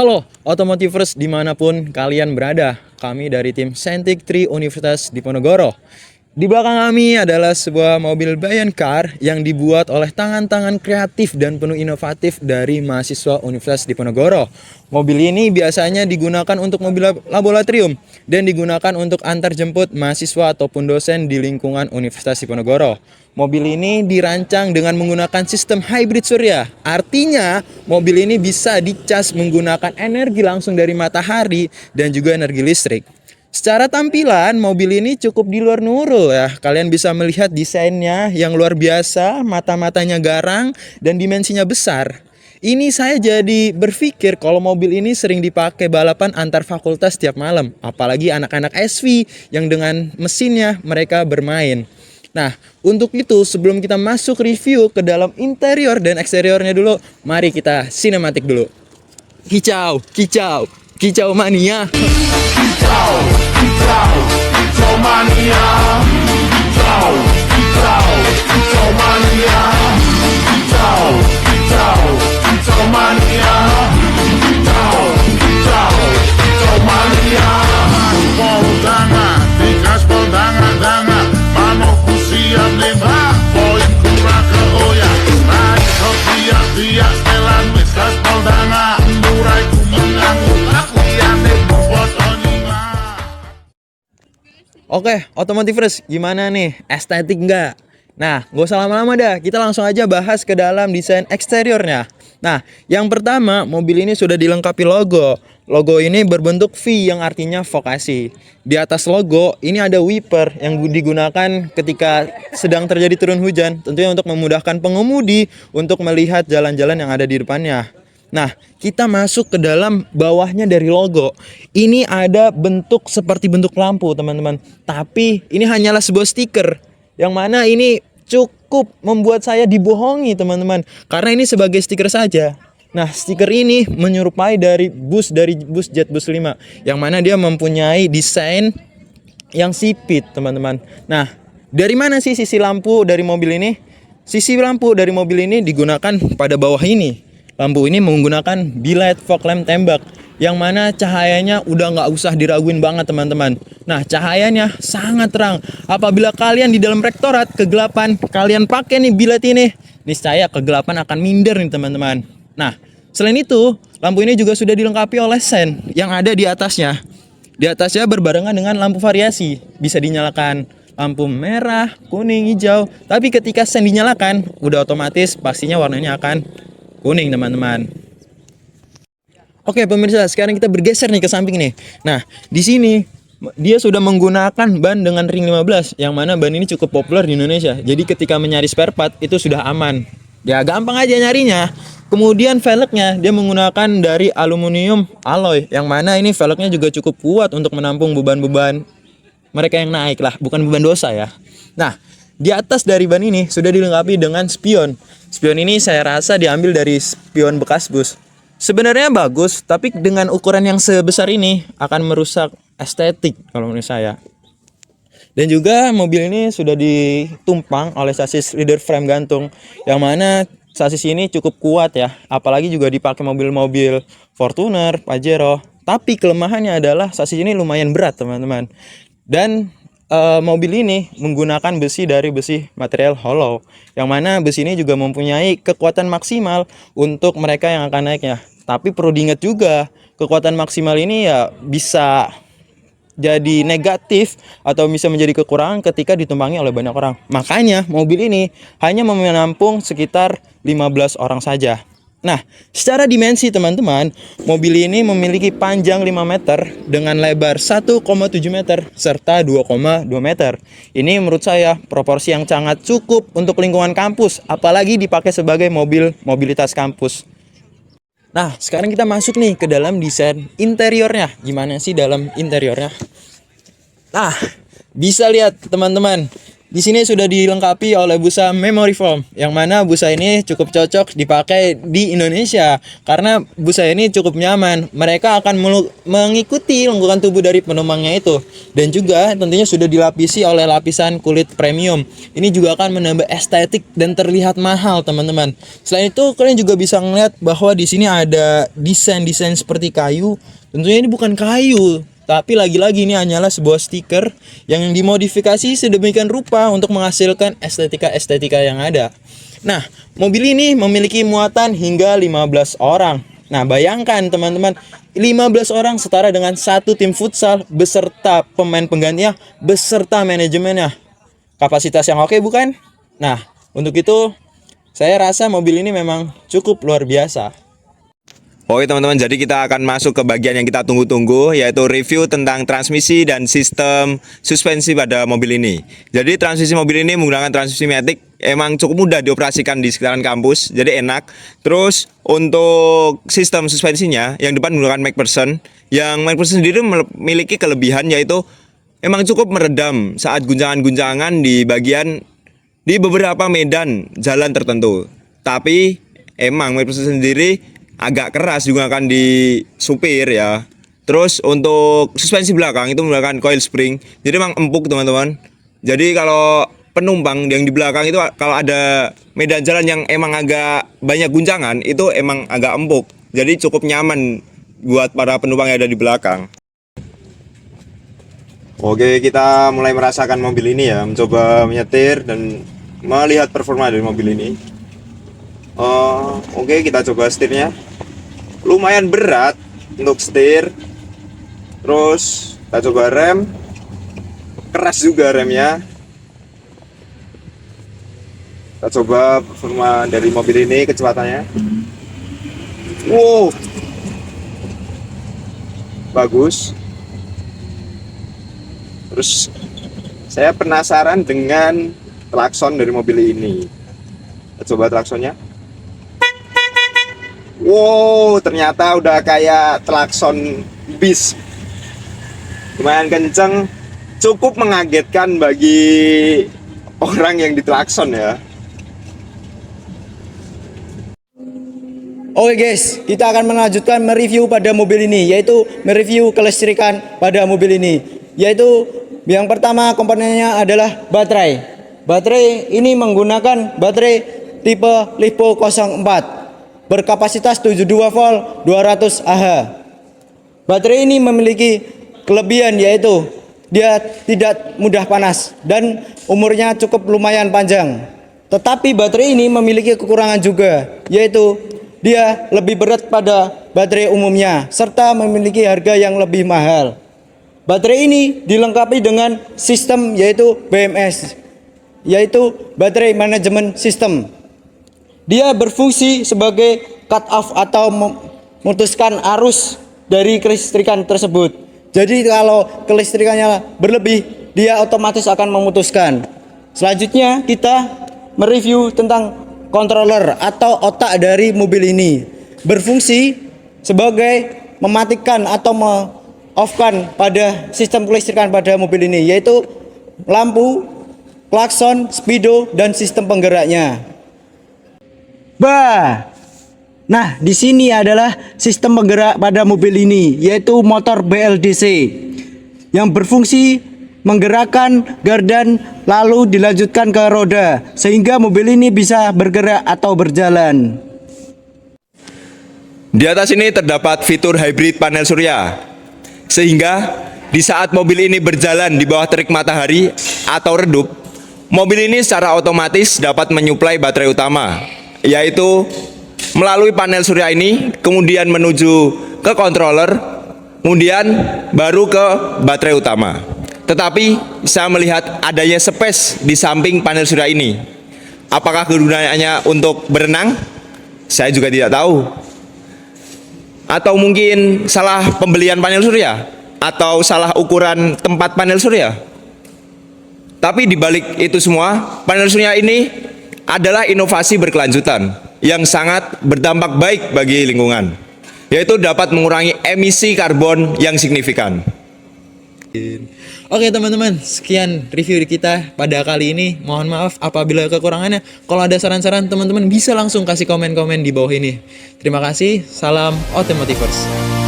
Halo, Automotivers dimanapun kalian berada. Kami dari tim Scientific Tree Universitas Diponegoro. Di belakang kami adalah sebuah mobil Bayan Car yang dibuat oleh tangan-tangan kreatif dan penuh inovatif dari mahasiswa Universitas Diponegoro. Mobil ini biasanya digunakan untuk mobil laboratorium dan digunakan untuk antar jemput mahasiswa ataupun dosen di lingkungan Universitas Diponegoro. Mobil ini dirancang dengan menggunakan sistem hybrid surya. Artinya, mobil ini bisa dicas menggunakan energi langsung dari matahari dan juga energi listrik. Secara tampilan, mobil ini cukup di luar nurul ya. Kalian bisa melihat desainnya yang luar biasa, mata-matanya garang, dan dimensinya besar. Ini saya jadi berpikir kalau mobil ini sering dipakai balapan antar fakultas setiap malam. Apalagi anak-anak SV yang dengan mesinnya mereka bermain. Nah, untuk itu sebelum kita masuk review ke dalam interior dan eksteriornya dulu, mari kita sinematik dulu. Kicau, kicau, kicau mania. Kicau, kicau, kicau mania. Kicau, kicau, kicau mania. Kicau, kicau, kicau mania. Kicau, kicau, kicau mania. Poldanga, dikas poldanga, danga. Manoku siap nembak, poin kurang ke oya. Naik kopiah, dia setelan, miskas poldanga. Murai ku mengangguk, aku yang nebobot onima. Oke, Automotivers, gimana nih? Estetik nggak? Nah, gak usah lama-lama dah. Kita langsung aja bahas ke dalam desain eksteriornya. Nah, yang pertama, mobil ini sudah dilengkapi logo. Logo ini berbentuk V yang artinya vokasi. Di atas logo, ini ada wiper yang digunakan ketika sedang terjadi turun hujan. Tentunya untuk memudahkan pengemudi untuk melihat jalan-jalan yang ada di depannya. Nah, kita masuk ke dalam bawahnya dari logo. Ini ada bentuk seperti bentuk lampu, teman-teman. Tapi ini hanyalah sebuah stiker. Yang mana ini cukup membuat saya dibohongi, teman-teman. Karena ini sebagai stiker saja. Nah, stiker ini menyerupai dari bus JetBus 5. Yang mana dia mempunyai desain yang sipit, teman-teman. Nah, dari mana sih sisi lampu dari mobil ini? Sisi lampu dari mobil ini digunakan pada bawah ini. Lampu ini menggunakan bilight fog lamp tembak, yang mana cahayanya udah nggak usah diraguin banget, teman-teman. Nah, cahayanya sangat terang. Apabila kalian di dalam rektorat kegelapan, kalian pakai nih bilight ini, niscaya kegelapan akan minder nih, teman-teman. Nah, selain itu, lampu ini juga sudah dilengkapi oleh sen yang ada di atasnya. Di atasnya berbarengan dengan lampu variasi, bisa dinyalakan lampu merah, kuning, hijau. Tapi ketika sen dinyalakan, udah otomatis pastinya warnanya akan kuning, teman-teman. Oke, pemirsa, sekarang kita bergeser nih ke samping nih. Nah, di sini dia sudah menggunakan ban dengan ring 15, yang mana ban ini cukup populer di Indonesia. Jadi ketika mencari spare part itu sudah aman. Ya, gampang aja nyarinya. Kemudian velgnya dia menggunakan dari aluminium alloy, yang mana ini velgnya juga cukup kuat untuk menampung beban-beban mereka yang naik lah, bukan beban dosa ya. Nah, di atas dari ban ini sudah dilengkapi dengan spion. Spion ini saya rasa diambil dari spion bekas bus. Sebenarnya bagus, tapi dengan ukuran yang sebesar ini akan merusak estetik kalau menurut saya. Dan juga mobil ini sudah ditumpang oleh sasis leader frame gantung, yang mana sasis ini cukup kuat ya. Apalagi juga dipakai mobil-mobil Fortuner, Pajero. Tapi kelemahannya adalah sasis ini lumayan berat, teman-teman. Dan mobil ini menggunakan besi dari besi material hollow, yang mana besi ini juga mempunyai kekuatan maksimal untuk mereka yang akan naiknya. Tapi perlu diingat juga, kekuatan maksimal ini ya bisa jadi negatif atau bisa menjadi kekurangan ketika ditumpangi oleh banyak orang. Makanya mobil ini hanya menampung sekitar 15 orang saja. Nah, secara dimensi, teman-teman, mobil ini memiliki panjang 5 meter dengan lebar 1,7 meter serta 2,2 meter. Ini menurut saya proporsi yang sangat cukup untuk lingkungan kampus, apalagi dipakai sebagai mobil mobilitas kampus. Nah, sekarang kita masuk nih ke dalam desain interiornya. Gimana sih dalam interiornya? Nah, bisa lihat, teman-teman. di sini sudah dilengkapi oleh busa memory foam, yang mana busa ini cukup cocok dipakai di Indonesia karena busa ini cukup nyaman. Mereka akan mengikuti lengkungan tubuh dari penumpangnya itu, dan juga tentunya sudah dilapisi oleh lapisan kulit premium. Ini juga akan menambah estetik dan terlihat mahal, teman-teman. Selain itu, kalian juga bisa melihat bahwa di sini ada desain-desain seperti kayu. Tentunya ini bukan kayu, tapi lagi-lagi ini hanyalah sebuah stiker yang dimodifikasi sedemikian rupa untuk menghasilkan estetika-estetika yang ada. Nah, mobil ini memiliki muatan hingga 15 orang. Nah, bayangkan teman-teman, 15 orang setara dengan satu tim futsal beserta pemain penggantinya beserta manajemennya. Kapasitas yang oke bukan? Nah, untuk itu saya rasa mobil ini memang cukup luar biasa. Oke teman-teman, jadi kita akan masuk ke bagian yang kita tunggu-tunggu, yaitu review tentang transmisi dan sistem suspensi pada mobil ini. Jadi transmisi mobil ini menggunakan transmisi matic, emang cukup mudah dioperasikan di sekitaran kampus, jadi enak. Terus untuk sistem suspensinya, yang depan menggunakan McPherson, yang McPherson sendiri memiliki kelebihan yaitu emang cukup meredam saat guncangan-guncangan di beberapa medan jalan tertentu. Tapi emang McPherson sendiri agak keras digunakan di supir ya. Terus untuk suspensi belakang itu menggunakan coil spring. Jadi memang empuk teman-teman. Jadi kalau penumpang yang di belakang itu kalau ada medan jalan yang emang agak banyak guncangan itu emang agak empuk. Jadi cukup nyaman buat para penumpang yang ada di belakang. Oke, kita mulai merasakan mobil ini ya, mencoba menyetir dan melihat performa dari mobil ini. Oke, kita coba setirnya. Lumayan berat untuk setir. Terus kita coba rem. Keras juga remnya. Kita coba performa dari mobil ini, kecepatannya. Wow, bagus. Terus saya penasaran dengan klakson dari mobil ini. Kita coba klaksonnya. Wow, ternyata udah kayak klakson bis. Lumayan kenceng, cukup mengagetkan bagi orang yang diklakson ya. Oke guys, kita akan melanjutkan mereview pada mobil ini, yaitu mereview kelistrikan pada mobil ini. Yaitu yang pertama komponennya adalah baterai. Baterai ini menggunakan baterai tipe LiPo 04 berkapasitas 72 volt 200 Ah. Baterai ini memiliki kelebihan yaitu dia tidak mudah panas dan umurnya cukup lumayan panjang. Tetapi baterai ini memiliki kekurangan juga, yaitu dia lebih berat pada baterai umumnya serta memiliki harga yang lebih mahal. Baterai ini dilengkapi dengan sistem yaitu BMS, yaitu Battery Management System. Dia berfungsi sebagai cut off atau memutuskan arus dari kelistrikan tersebut. Jadi kalau kelistrikannya berlebih, dia otomatis akan memutuskan. Selanjutnya kita mereview tentang controller atau otak dari mobil ini. Berfungsi sebagai mematikan atau off-kan pada sistem kelistrikan pada mobil ini, yaitu lampu, klakson, speedo, dan sistem penggeraknya. Nah, di sini adalah sistem penggerak pada mobil ini, yaitu motor BLDC yang berfungsi menggerakkan gardan lalu dilanjutkan ke roda sehingga mobil ini bisa bergerak atau berjalan. Di atas ini terdapat fitur hybrid panel surya, sehingga di saat mobil ini berjalan di bawah terik matahari atau redup, mobil ini secara otomatis dapat menyuplai baterai utama, yaitu melalui panel surya ini, kemudian menuju ke controller, kemudian baru ke baterai utama. Tetapi saya melihat adanya space di samping panel surya ini. Apakah kegunaannya untuk berenang? Saya juga tidak tahu. Atau mungkin salah pembelian panel surya, atau salah ukuran tempat panel surya. Tapi di balik itu semua, panel surya ini adalah inovasi berkelanjutan yang sangat berdampak baik bagi lingkungan, yaitu dapat mengurangi emisi karbon yang signifikan. Oke teman-teman, sekian review kita pada kali ini. Mohon maaf apabila kekurangannya. Kalau ada saran-saran, teman-teman bisa langsung kasih komen-komen di bawah ini. Terima kasih, salam Automotivers.